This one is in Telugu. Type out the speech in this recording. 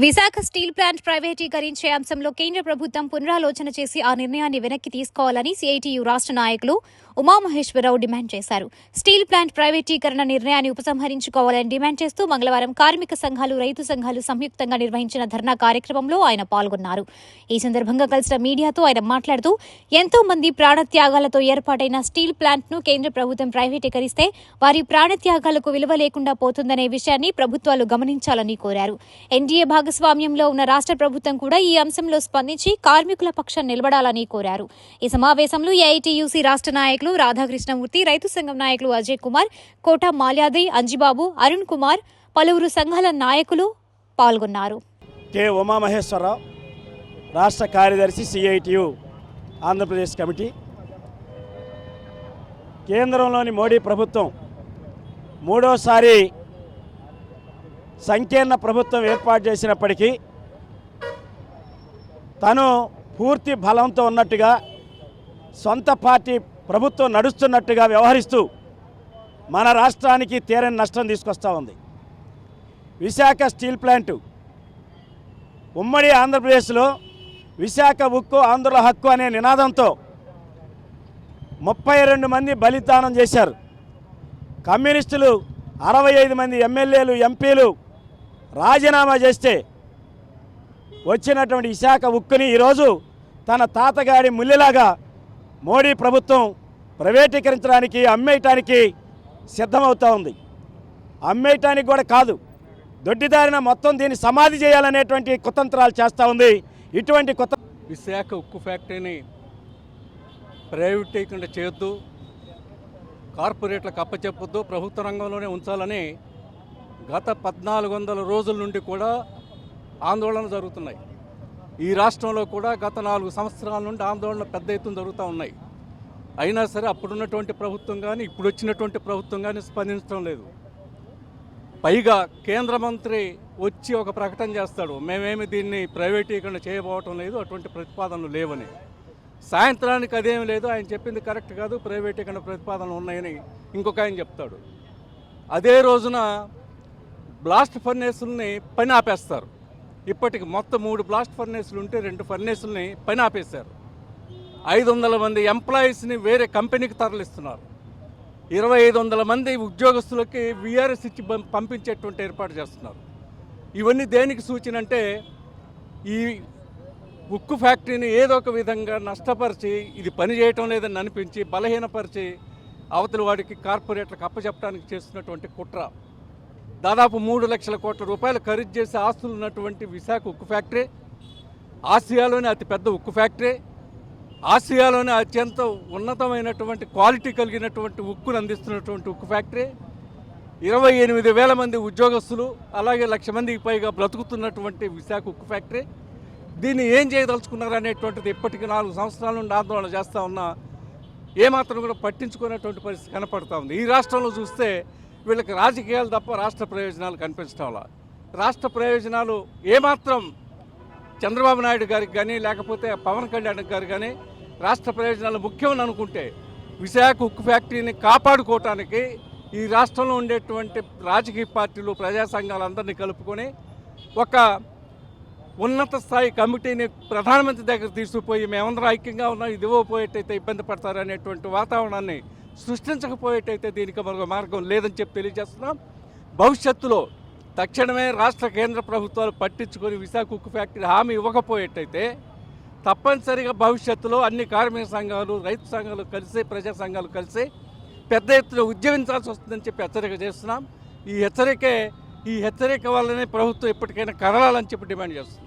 విశాఖ స్టీల్ ప్లాంట్ ప్రైవేటీకరించే అంశంలో కేంద్ర ప్రభుత్వం పునరాలోచన చేసి ఆ నిర్ణయాన్ని వెనక్కి తీసుకోవాలని సిఐటియు రాష్ట్ర నాయకులు ఉమామహేశ్వరరావు డిమాండ్ చేశారు. స్టీల్ ప్లాంట్ ప్రైవేటీకరణ నిర్ణయాన్ని ఉపసంహరించుకోవాలని డిమాండ్ చేస్తూ మంగళవారం కార్మిక సంఘాలు, రైతు సంఘాలు సంయుక్తంగా నిర్వహించిన ధర్నా కార్యక్రమంలో ఆయన పాల్గొన్నారు. ఈ సందర్భంగా కలిసిన మీడియాతో ఆయన మాట్లాడుతూ ఎంతో మంది ప్రాణత్యాగాలతో ఏర్పాటైన స్టీల్ ప్లాంట్ ను కేంద్ర ప్రభుత్వం ప్రైవేటీకరిస్తే వారి ప్రాణత్యాగాలకు విలువ లేకుండా పోతుందనే విషయాన్ని ప్రభుత్వాలు గమనించాలని కోరారు. ఎన్డీఏ భాగస్వామ్యంలో ఉన్న రాష్ట్ర ప్రభుత్వం కూడా ఈ అంశంలో స్పందించి కార్మికుల పక్షం నిలబడాలని కోరారు. ఈ సమావేశంలో ఏఐటీయూసీ రాష్ట్ర నాయకులు రాధాకృష్ణమూర్తి, రైతు సంఘం నాయకులు అజయ్ కుమార్, కోట మాల్యాది, అంజిబాబు, అరుణ్ కుమార్, పలువురు సంఘాల నాయకులు పాల్గొన్నారు. కె ఉమామహేశ్వరరావు, రాష్ట్ర కార్యదర్శి, సిఐటియు ఆంధ్రప్రదేశ్ కమిటీ. కేంద్రంలోని మోడీ ప్రభుత్వం మూడోసారి సంకీర్ణ ప్రభుత్వం ఏర్పాటు చేసినప్పటికీ తను పూర్తి బలంతో ఉన్నట్టుగా, సొంత పార్టీ ప్రభుత్వం నడుస్తున్నట్టుగా వ్యవహరిస్తూ మన రాష్ట్రానికి తీరని నష్టం తీసుకొస్తూ ఉంది. విశాఖ స్టీల్ ప్లాంటు ఉమ్మడి ఆంధ్రప్రదేశ్లో విశాఖ ఉక్కు ఆంధ్రుల హక్కు అనే నినాదంతో 32 మంది బలిదానం చేశారు. కమ్యూనిస్టులు 65 మంది ఎమ్మెల్యేలు, ఎంపీలు రాజీనామా చేస్తే వచ్చినటువంటి విశాఖ ఉక్కుని ఈరోజు తన తాతగారి ముల్లిలాగా మోడీ ప్రభుత్వం ప్రైవేటీకరించడానికి, అమ్మేయటానికి సిద్ధమవుతూ ఉంది. అమ్మేయటానికి కూడా కాదు, దొడ్డిదారిన మొత్తం దీన్ని సమాధి చేయాలనేటువంటి కుతంత్రాలు చేస్తూ ఉంది. ఇటువంటి విశాఖ ఉక్కు ఫ్యాక్టరీని ప్రైవేటీకరణ చేయొద్దు, కార్పొరేట్లకు అప్పచెప్పొద్దు, ప్రభుత్వ రంగంలోనే ఉంచాలని గత 1400 రోజుల నుండి కూడా ఆందోళనలు జరుగుతున్నాయి. ఈ రాష్ట్రంలో కూడా గత 4 సంవత్సరాల నుండి ఆందోళన పెద్ద ఎత్తున జరుగుతూ ఉన్నాయి. అయినా సరే అప్పుడున్నటువంటి ప్రభుత్వం కానీ ఇప్పుడు వచ్చినటువంటి ప్రభుత్వం కానీ స్పందించడం లేదు. పైగా కేంద్ర మంత్రి వచ్చి ఒక ప్రకటన చేస్తాడు, మేమేమి దీన్ని ప్రైవేటీకరణ చేయబోవటం లేదు, అటువంటి ప్రతిపాదనలు లేవని. సాయంత్రానికి అదేమి లేదు, ఆయన చెప్పింది కరెక్ట్ కాదు, ప్రైవేటీకరణ ప్రతిపాదనలు ఉన్నాయని ఇంకొక ఆయన చెప్తాడు. అదే రోజున బ్లాస్ట్ ఫర్నేసుల్ని పని ఆపేస్తారు. ఇప్పటికి మొత్తం 3 బ్లాస్ట్ ఫర్నేసులు ఉంటే 2 ఫర్నేసుల్ని పని ఆపేశారు. 500 మంది ఎంప్లాయీస్ని వేరే కంపెనీకి తరలిస్తున్నారు. 2500 మంది ఉద్యోగస్తులకి విఆర్ఎస్ ఇచ్చి పంపించేటువంటి ఏర్పాటు చేస్తున్నారు. ఇవన్నీ దేనికి సూచన అంటే ఈ ఉక్కు ఫ్యాక్టరీని ఏదో ఒక విధంగా నష్టపరిచి, ఇది పని చేయటం లేదని అనిపించి బలహీనపరిచి అవతలి వాడికి కార్పొరేట్లకు అప్పచెప్పడానికి చేస్తున్నటువంటి కుట్ర. దాదాపు 3 లక్షల కోట్ల రూపాయలు ఖరీదు చేసి ఆస్తులు ఉన్నటువంటి విశాఖ ఉక్కు ఫ్యాక్టరీ ఆసియాలోనే అతిపెద్ద ఉక్కు ఫ్యాక్టరీ, ఆసియాలోనే అత్యంత ఉన్నతమైనటువంటి క్వాలిటీ కలిగినటువంటి ఉక్కును అందిస్తున్నటువంటి ఉక్కు ఫ్యాక్టరీ, 28,000 మంది ఉద్యోగస్తులు, అలాగే 1,00,000 మందికి పైగా బ్రతుకుతున్నటువంటి విశాఖ ఉక్కు ఫ్యాక్టరీ. దీన్ని ఏం చేయదలుచుకున్నారు అనేటువంటిది ఇప్పటికీ 4 సంవత్సరాల నుండి ఆందోళన చేస్తూ ఉన్నా ఏమాత్రం కూడా పట్టించుకునేటువంటి పరిస్థితి కనపడుతూ ఉంది. ఈ రాష్ట్రంలో చూస్తే వీళ్ళకి రాజకీయాలు తప్ప రాష్ట్ర ప్రయోజనాలు కనిపించడం. రాష్ట్ర ప్రయోజనాలు ఏమాత్రం చంద్రబాబు నాయుడు గారికి కానీ లేకపోతే పవన్ కళ్యాణ్ గారు కానీ రాష్ట్ర ప్రయోజనాలు ముఖ్యమని అనుకుంటే విశాఖ ఉక్కు ఫ్యాక్టరీని కాపాడుకోవటానికి ఈ రాష్ట్రంలో ఉండేటువంటి రాజకీయ పార్టీలు, ప్రజా సంఘాలందరినీ కలుపుకొని ఒక ఉన్నత స్థాయి కమిటీని ప్రధానమంత్రి దగ్గర తీసుకుపోయి మేమందరం ఐక్యంగా ఉన్నాం, ఇది ఇవ్వకపోయేటైతే ఇబ్బంది పడతారు అనేటువంటి వాతావరణాన్ని సృష్టించకపోయేటైతే దీనికి మరొక మార్గం లేదని చెప్పి తెలియజేస్తున్నాం. భవిష్యత్తులో తక్షణమే రాష్ట్ర కేంద్ర ప్రభుత్వాలు పట్టించుకొని విశాఖ ఉక్కు ఫ్యాక్టరీ హామీ ఇవ్వకపోయేటైతే తప్పనిసరిగా భవిష్యత్తులో అన్ని కార్మిక సంఘాలు, రైతు సంఘాలు కలిసి, ప్రజా సంఘాలు కలిసి పెద్ద ఎత్తున ఉద్యమించాల్సి వస్తుందని చెప్పి హెచ్చరిక చేస్తున్నాం. ఈ హెచ్చరిక వల్లనే ప్రభుత్వం ఎప్పటికైనా కదలాలని చెప్పి డిమాండ్ చేస్తుంది.